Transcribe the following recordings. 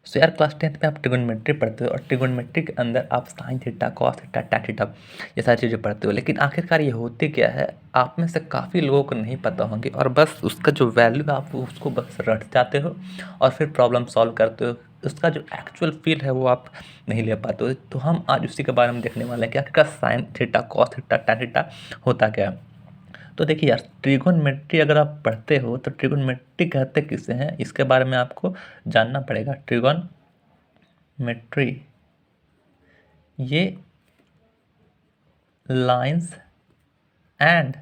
सो यार class 10th में आप ट्रिगोनोमेट्री पढ़ते हो और ट्रिगोनोमेट्री के अंदर आप sign theta, cos theta, tan theta ये सारी चीज़ें पढ़ते हो। लेकिन आखिरकार ये होते क्या है, आप में से काफ़ी लोगों को नहीं पता होंगे और बस उसका जो वैल्यू है आप उसको बस रट जाते हो और फिर प्रॉब्लम सॉल्व करते हो। उसका जो एक्चुअल फील है वो आप नहीं ले पाते हो। तो हम आज उसी के बारे में देखने वाले हैं कि आखिरकार sign theta, cos theta, tan theta होता क्या है। तो देखिए यार, ट्रिगोनोमेट्री अगर आप पढ़ते हो तो ट्रिगोनोमेट्री कहते किसे हैं इसके बारे में आपको जानना पड़ेगा। ट्रिगोनोमेट्री ये लाइंस एंड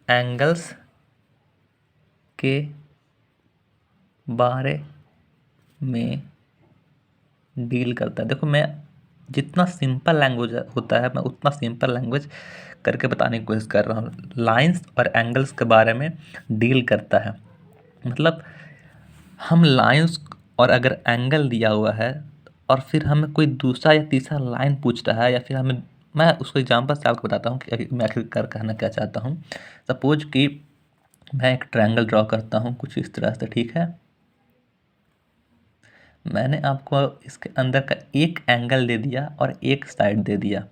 एंगल्स के बारे में डील करता है। देखो, मैं जितना सिंपल लैंग्वेज होता है मैं उतना सिंपल लैंग्वेज करके बताने की कोशिश कर रहा हूँ। लाइंस और एंगल्स के बारे में डील करता है, मतलब हम लाइंस और अगर एंगल दिया हुआ है और फिर हमें कोई दूसरा या तीसरा लाइन पूछ रहा है या फिर हमें, मैं उसको एग्जांपल से आपको बताता हूँ कि मैं आखिरकार कहना क्या चाहता हूँ। सपोज कि मैं एक ट्रायंगल ड्रॉ करता हूँ कुछ इस तरह से, ठीक है। मैंने आपको इसके अंदर का एक एंगल दे दिया और एक साइड दे दिया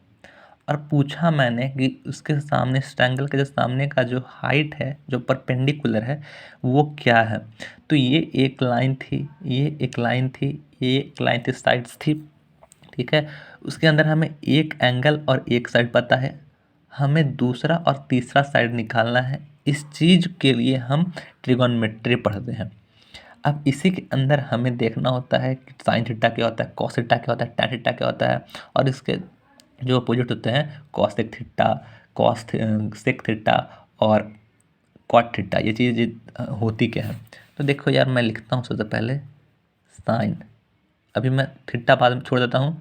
और पूछा मैंने कि उसके सामने, इस ट्रायंगल के जो सामने का जो हाइट है, जो परपेंडिकुलर है, वो क्या है। तो ये एक लाइन थी, ये एक लाइन थी, ये एक लाइन थी, साइड्स थी, ठीक है। उसके अंदर हमें एक एंगल और एक साइड पता है, हमें दूसरा और तीसरा साइड निकालना है। इस चीज़ के लिए हम ट्रिगोनोमेट्री पढ़ते हैं। अब इसी के अंदर हमें देखना होता है कि साइन थीटा क्या होता है, कॉस थीटा क्या होता है, टैन थीटा क्या होता है और इसके जो अपोजिट होते हैं कॉसेक थीटा, सेक थीटा और कॉट थीटा, ये चीज़ होती क्या है। तो देखो यार, मैं लिखता हूँ सबसे पहले साइन, अभी मैं थीटा बाद में छोड़ देता हूँ,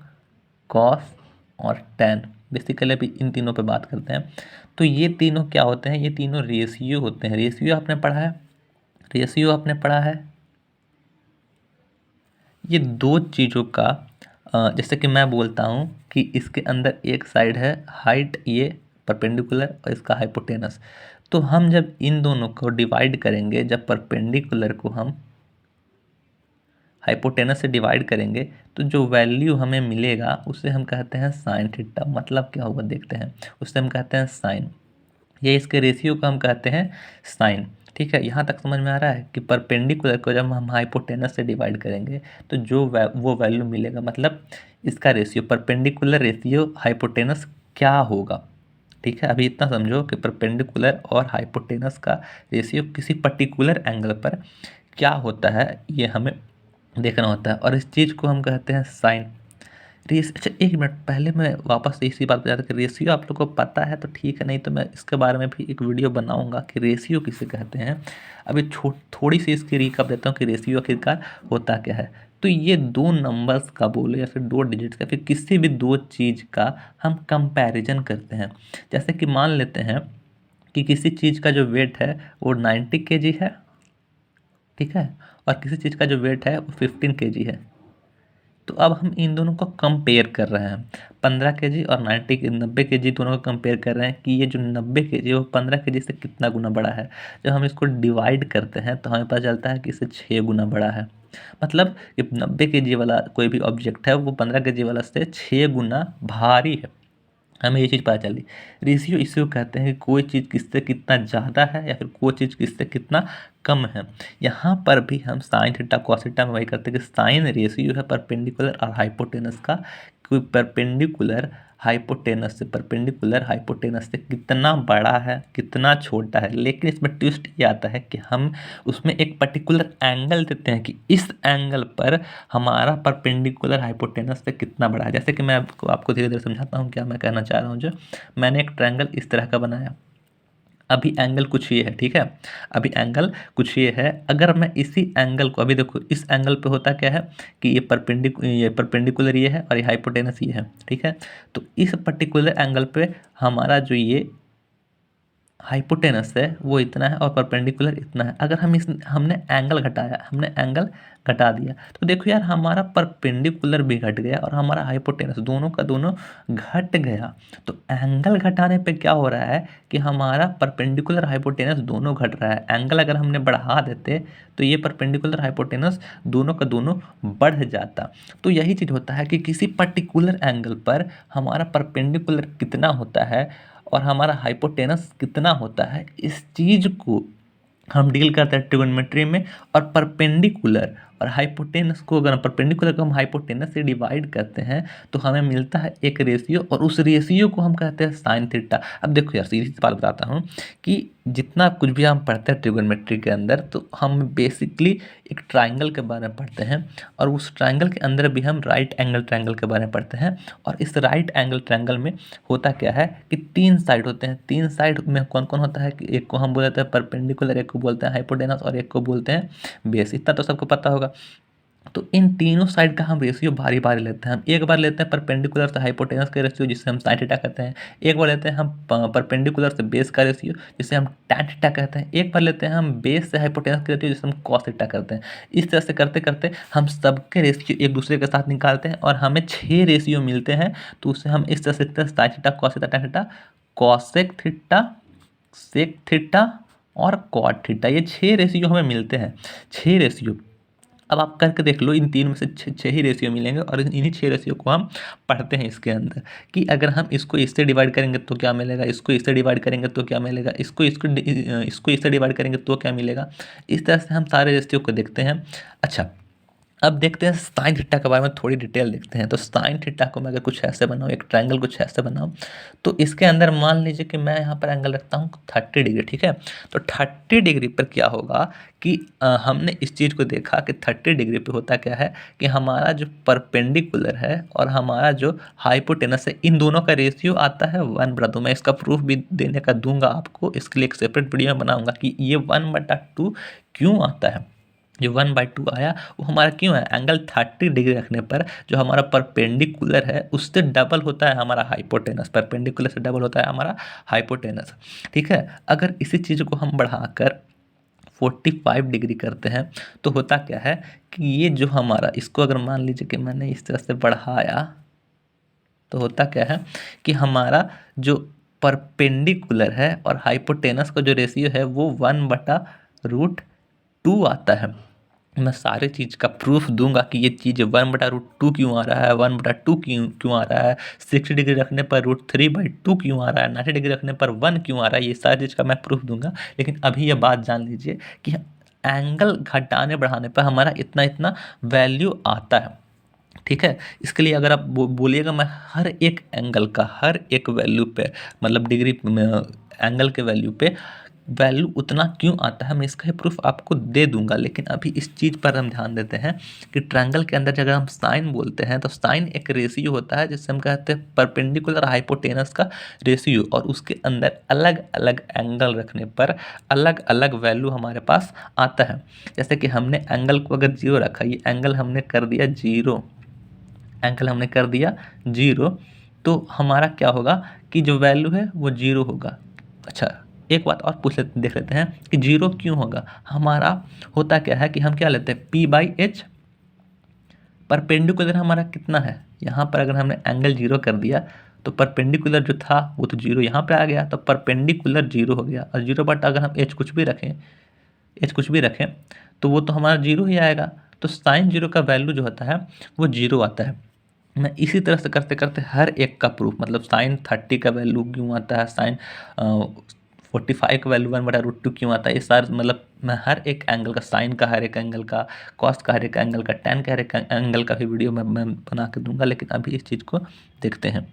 कॉस और टैन। बेसिकली अभी इन तीनों पे बात करते हैं। तो ये तीनों क्या होते हैं, ये तीनों रेशियो होते हैं। रेशियो आपने पढ़ा है, रेशियो आपने पढ़ा है। ये दो चीज़ों का जैसे कि मैं बोलता हूँ कि इसके अंदर एक साइड है हाइट, ये परपेंडिकुलर और इसका हाइपोटेनस। तो हम जब इन दोनों को डिवाइड करेंगे, जब परपेंडिकुलर को हम हाइपोटेनस से डिवाइड करेंगे तो जो वैल्यू हमें मिलेगा उसे हम कहते हैं साइन थीटा। मतलब क्या होगा देखते हैं, उससे हम कहते हैं साइन। ये इसके रेशियो को हम कहते हैं साइन। ठीक है, यहाँ तक समझ में आ रहा है कि परपेंडिकुलर को जब हम हाइपोटेनस से डिवाइड करेंगे तो जो वो वैल्यू मिलेगा, मतलब इसका रेशियो, परपेंडिकुलर रेशियो हाइपोटेनस क्या होगा। ठीक है, अभी इतना समझो कि परपेंडिकुलर और हाइपोटेनस का रेशियो किसी पर्टिकुलर एंगल पर क्या होता है ये हमें देखना होता है और इस चीज़ को हम कहते हैं साइन। अच्छा, एक मिनट पहले मैं वापस से इसी बात पे जाता कि रेशियो आप लोग को पता है तो ठीक है, नहीं तो मैं इसके बारे में भी एक वीडियो बनाऊंगा कि रेशियो किसे कहते हैं। अभी थोड़ी सी इसकी रिकअप देता हूँ कि रेशियो आखिरकार होता क्या है। तो ये दो नंबर्स का बोले या फिर दो डिजिट्स का, फिर किसी भी दो चीज़ का हम कंपैरिजन करते हैं। जैसे कि मान लेते हैं कि किसी चीज़ का जो वेट है वो 90 kg है, ठीक है, और किसी चीज़ का जो वेट है वो 15 kg है। तो अब हम इन दोनों को कंपेयर कर रहे हैं, 15 kg और 90 kg दोनों को कंपेयर कर रहे हैं कि ये जो 90 kg वो 15 kg से कितना गुना बड़ा है। जब हम इसको डिवाइड करते हैं तो हमें पता चलता है कि इससे 6 गुना बड़ा है। मतलब कि 90 kg वाला कोई भी ऑब्जेक्ट है वो 15 kg वाला से 6 गुना भारी है। हमें ये चीज़ पता चली। रेशियो इसी को कहते हैं कि कोई चीज़ किससे कितना ज़्यादा है या फिर कोई चीज़ किससे कितना कम है। यहाँ पर भी हम साइन थीटा कॉस थीटा में वही करते हैं कि साइन रेशियो है परपेंडिकुलर और हाइपोटेनस का, कोई परपेंडिकुलर हाइपोटेनस से कितना बड़ा है कितना छोटा है। लेकिन इसमें ट्विस्ट ये आता है कि हम उसमें एक पर्टिकुलर एंगल देते हैं कि इस एंगल पर हमारा परपेंडिकुलर हाइपोटेनस से कितना बड़ा है। जैसे कि मैं आपको धीरे धीरे समझाता हूँ क्या मैं कहना चाह रहा हूँ। जो मैंने एक ट्रायंगल इस तरह का बनाया, अभी एंगल कुछ ये है, ठीक है, अभी एंगल कुछ ये है। अगर मैं इसी एंगल को, अभी देखो इस एंगल पे होता क्या है कि ये परपेंडिकुलर ये है और ये हाइपोटेनस ये है, ठीक है। तो इस पर्टिकुलर एंगल पे हमारा जो ये हाइपोटेनस है वो इतना है और परपेंडिकुलर इतना है। अगर हमने एंगल घटाया, हमने एंगल घटा दिया, तो देखो यार हमारा परपेंडिकुलर भी घट गया और हमारा हाइपोटेनस दोनों का दोनों घट गया। तो एंगल घटाने पे क्या हो रहा है कि हमारा परपेंडिकुलर हाइपोटेनस दोनों घट रहा है। एंगल अगर हमने बढ़ा देते तो ये परपेंडिकुलर हाइपोटेनस दोनों का दोनों बढ़ जाता। तो यही चीज़ होता है कि किसी पर्टिकुलर एंगल पर हमारा परपेंडिकुलर कितना होता है और हमारा हाइपोटेनस कितना होता है, इस चीज़ को हम डील करते हैं ट्रिगोनोमेट्री में। और परपेंडिकुलर और हाइपोटेनस को, अगर परपेंडिकुलर को हम हाइपोटेनस से डिवाइड करते हैं तो हमें मिलता है एक रेशियो, और उस रेशियो को हम कहते हैं साइन थीटा। अब देखो यार सीधी सी बात बताता हूँ कि जितना कुछ भी हम पढ़ते हैं ट्रिगोनोमेट्री के अंदर, तो हम बेसिकली एक ट्राइंगल के बारे में पढ़ते हैं, और उस ट्राइंगल के अंदर भी हम राइट एंगल ट्राइंगल के बारे में पढ़ते हैं। और इस राइट एंगल ट्राइंगल में होता क्या है कि 3 साइड होते हैं। 3 साइड में कौन कौन होता है कि एक को हम बोलते हैं परपेंडिकुलर, एक को बोलते हैं हाइपोटेनस और एक को बोलते हैं बेस। इतना तो सबको पता होगा। तो इन तीनों साइड का हम रेशियो बारी बारी लेते हैं। हम एक बार लेते हैं परपेंडिकुलर से हाइपोटेनस का रेशियो, जिसे हम साइन थीटा कहते हैं। एक बार लेते हैं हम परपेंडिकुलर से बेस का रेशियो, जिसे हम टैन थीटा कहते हैं। एक बार लेते हैं हम बेस से हाइपोटेनस का रेशियो, जिसे हम कॉस थीटा करते हैं। इस तरह से करते करते हम सबके रेशियो एक दूसरे के साथ निकालते हैं और हमें 6 रेशियो मिलते हैं। तो उसे हम इस तरह से लिखते हैं sine theta, cos theta, tan theta, cosec theta, sec theta और कॉट थीटा। ये 6 रेशियो हमें मिलते हैं। 6 रेशियो अब आप करके देख लो, इन तीन में से 6 ही रेशियो मिलेंगे और इन्हीं 6 रेशियो को हम पढ़ते हैं इसके अंदर कि अगर हम इसको इससे डिवाइड करेंगे तो क्या मिलेगा, इसको इससे डिवाइड करेंगे तो क्या मिलेगा, इसको इससे डिवाइड करेंगे तो क्या मिलेगा। इस तरह से हम सारे रेशियो को देखते हैं। अच्छा, अब देखते हैं साइन थीटा के बारे में थोड़ी डिटेल देखते हैं। तो साइन थीटा को मैं अगर कुछ ऐसे बनाऊँ, एक ट्रायंगल कुछ ऐसे बनाऊँ, तो इसके अंदर मान लीजिए कि मैं यहाँ पर एंगल रखता हूँ 30 डिग्री, ठीक है। तो 30 डिग्री पर क्या होगा कि हमने इस चीज़ को देखा कि 30 डिग्री पे होता क्या है कि हमारा जो परपेंडिकुलर है और हमारा जो हाइपोटेनस है, इन दोनों का रेशियो आता है 1/2। मैं इसका प्रूफ भी देने का दूंगा आपको, इसके लिए एक सेपरेट वीडियो में बनाऊंगा कि ये 1/2 क्यों आता है। जो 1/2 आया वो हमारा क्यों है, एंगल 30 डिग्री रखने पर जो हमारा परपेंडिकुलर है उससे डबल होता है हमारा हाइपोटेनस। परपेंडिकुलर से डबल होता है हमारा हाइपोटेनस, ठीक है। अगर इसी चीज़ को हम बढ़ाकर 45 डिग्री करते हैं तो होता क्या है कि ये जो हमारा, इसको अगर मान लीजिए कि मैंने इस तरह से बढ़ाया, तो होता क्या है कि हमारा जो परपेंडिकुलर है और हाइपोटेनस का जो रेशियो है वो 1/√2 आता है। मैं सारे चीज़ का प्रूफ दूंगा कि ये चीज़ 1/√2 क्यों आ रहा है, 1/2 क्यों आ रहा है, 60 डिग्री रखने पर √3/2 क्यों आ रहा है, 90 डिग्री रखने पर 1 क्यों आ रहा है। ये सारी चीज़ का मैं प्रूफ दूंगा। लेकिन अभी ये बात जान लीजिए कि एंगल घटाने बढ़ाने पर हमारा इतना इतना वैल्यू आता है, ठीक है। इसके लिए अगर आप बोलिएगा मैं हर एक एंगल का हर एक वैल्यू पे, मतलब डिग्री एंगल के वैल्यू पे वैल्यू उतना क्यों आता है, मैं इसका प्रूफ आपको दे दूंगा। लेकिन अभी इस चीज़ पर हम ध्यान देते हैं कि ट्रायंगल के अंदर अगर हम साइन बोलते हैं तो साइन एक रेशियो होता है जिससे हम कहते हैं परपेंडिकुलर हाइपोटेनस का रेशियो, और उसके अंदर अलग अलग एंगल रखने पर अलग अलग वैल्यू हमारे पास आता है। जैसे कि हमने एंगल को अगर 0 रखा, ये एंगल हमने कर दिया 0, एंगल हमने कर दिया 0, तो हमारा क्या होगा कि जो वैल्यू है वो 0 होगा। अच्छा, एक बात और देख लेते हैं कि 0 क्यों होगा। हमारा होता क्या है कि हम क्या लेते हैं P/H, परपेंडिकुलर हमारा कितना है, यहाँ पर अगर हमने एंगल 0 कर दिया तो परपेंडिकुलर जो था वो तो 0 यहाँ पे आ गया, तो परपेंडिकुलर 0 हो गया। और 0 बट अगर हम H कुछ भी रखें तो वो तो हमारा 0 ही आएगा। तो साइन 0 का वैल्यू जो होता है वो 0 आता है। मैं इसी तरह से करते करते हर एक का प्रूफ, मतलब साइन 30 का वैल्यू क्यों आता है, साइन 45 का वैल्यू 1/√2 क्यों आता है, इस सार मतलब मैं हर एक एंगल का, साइन का हर एक एंगल का, कॉस का हर एक एंगल का, टैन का हर एक एंगल का भी वीडियो मैं बना के दूंगा। लेकिन अभी इस चीज़ को देखते हैं।